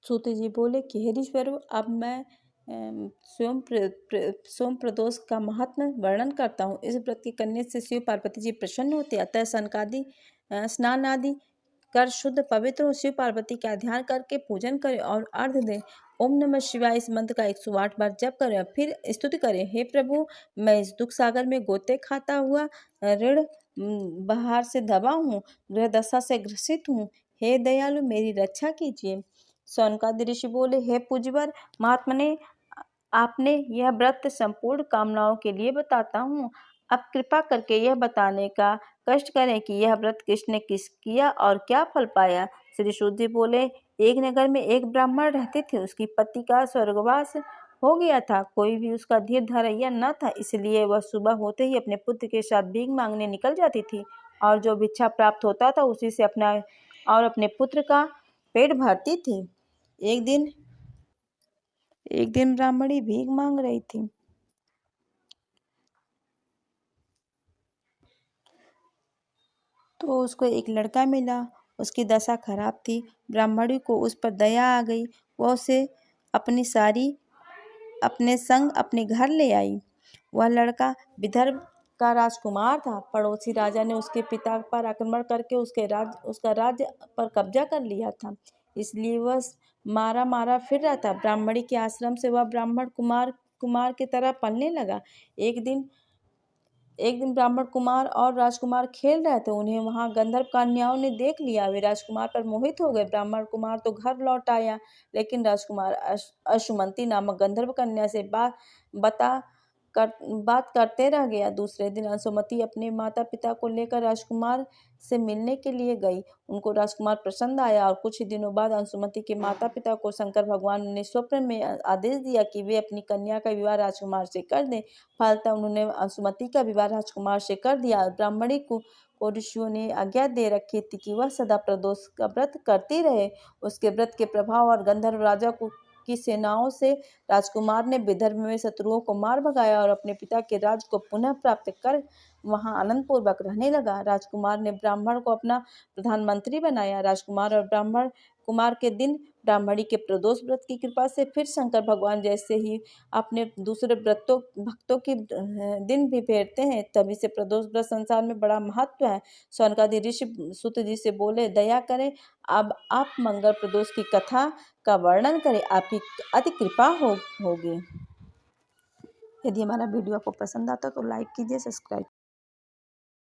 सूत जी बोले कि हे ऋषिवरों, अब मैं सोम प्रदोष का महात्म वर्णन करता हूँ। इस व्रत के करने से शिव पार्वती जी प्रसन्न होते, अतः सनकादि स्नान आदि कर शुद्ध पवित्र हो। शिव पार्वती का ध्यान करके पूजन करें और अर्घ दें। ओम नमः शिवाय इस मंत्र का 108 बार जप करें, फिर स्तुति करें, हे प्रभु, मैं इस दुख सागर में गोते खाता हुआ ऋण बहार से दबा हूँ, ग्रह दशा से ग्रसित हूँ, हे दयालु मेरी रक्षा कीजिए। सौनकादि ऋषि बोले, हे पूज्यवर महात्मने, आपने यह व्रत संपूर्ण कामनाओं के लिए बताता हूँ। अब कृपा करके यह बताने का कष्ट करें कि यह व्रत किसने किस किया और क्या फल पाया। श्री सूत जी बोले, एक नगर में एक ब्राह्मण रहते थे। उसकी पति का स्वर्गवास हो गया था। कोई भी उसका धीर धरैया न था, इसलिए वह सुबह होते ही अपने पुत्र के साथ भीख मांगने निकल जाती थी और जो भिक्षा प्राप्त होता था उसी से अपना और अपने पुत्र का पेट भरती थी। एक दिन ब्राह्मणी भीख मांग रही थी, तो उसको एक लड़का मिला। उसकी दशा खराब थी। ब्राह्मणी को उस पर दया आ गई। वह उसे अपनी सारी अपने संग अपने घर ले आई। वह लड़का विदर्भ का राजकुमार था। पड़ोसी राजा ने उसके पिता पर आक्रमण करके उसका राज्य पर कब्जा कर लिया था, इसलिए वह मारा मारा फिर रहा था। ब्राह्मणी के आश्रम से वह ब्राह्मण कुमार की तरह पलने लगा। एक दिन ब्राह्मण कुमार और राजकुमार खेल रहे थे। उन्हें वहां गंधर्व कन्याओं ने देख लिया। वे राजकुमार पर मोहित हो गए। ब्राह्मण कुमार तो घर लौट आया, लेकिन राजकुमार अशुमंती नामक गंधर्व कन्या से बात करते रह गया। दूसरे दिन अंशुमति अपने माता पिता को लेकर राजकुमार से मिलने के लिए गई। उनको राजकुमार पसंद आया और कुछ ही दिनों बाद अंशुमति के माता पिता को शंकर भगवान ने स्वप्न में आदेश दिया कि वे अपनी कन्या का विवाह राजकुमार से कर दें। फलतः उन्होंने अंशुमति का विवाह राजकुमार से कर दिया। ब्राह्मणी को ऋषियों ने आज्ञा दे रखी थी कि वह सदा प्रदोष का व्रत करती रहे। उसके व्रत के प्रभाव और गंधर्व राजा की सेनाओं से राजकुमार ने विदर्भ में शत्रुओं को मार भगाया और अपने पिता के राज को पुनः प्राप्त कर वहां आनंद पूर्वक रहने लगा। राजकुमार ने ब्राह्मण को अपना प्रधानमंत्री बनाया। राजकुमार और ब्राह्मण कुमार के दिन ब्राह्मणी के प्रदोष व्रत की कृपा से फिर शंकर भगवान जैसे ही अपने दूसरे भक्तों की दिन भी फेरते हैं। तभी से प्रदोष व्रत संसार में बड़ा महत्व है। सौनकादि ऋषि सूत जी से बोले, दया करें, अब आप मंगल प्रदोष की कथा का वर्णन करें, आपकी अति कृपा होगी। यदि हमारा वीडियो आपको पसंद आता तो लाइक कीजिए, सब्सक्राइब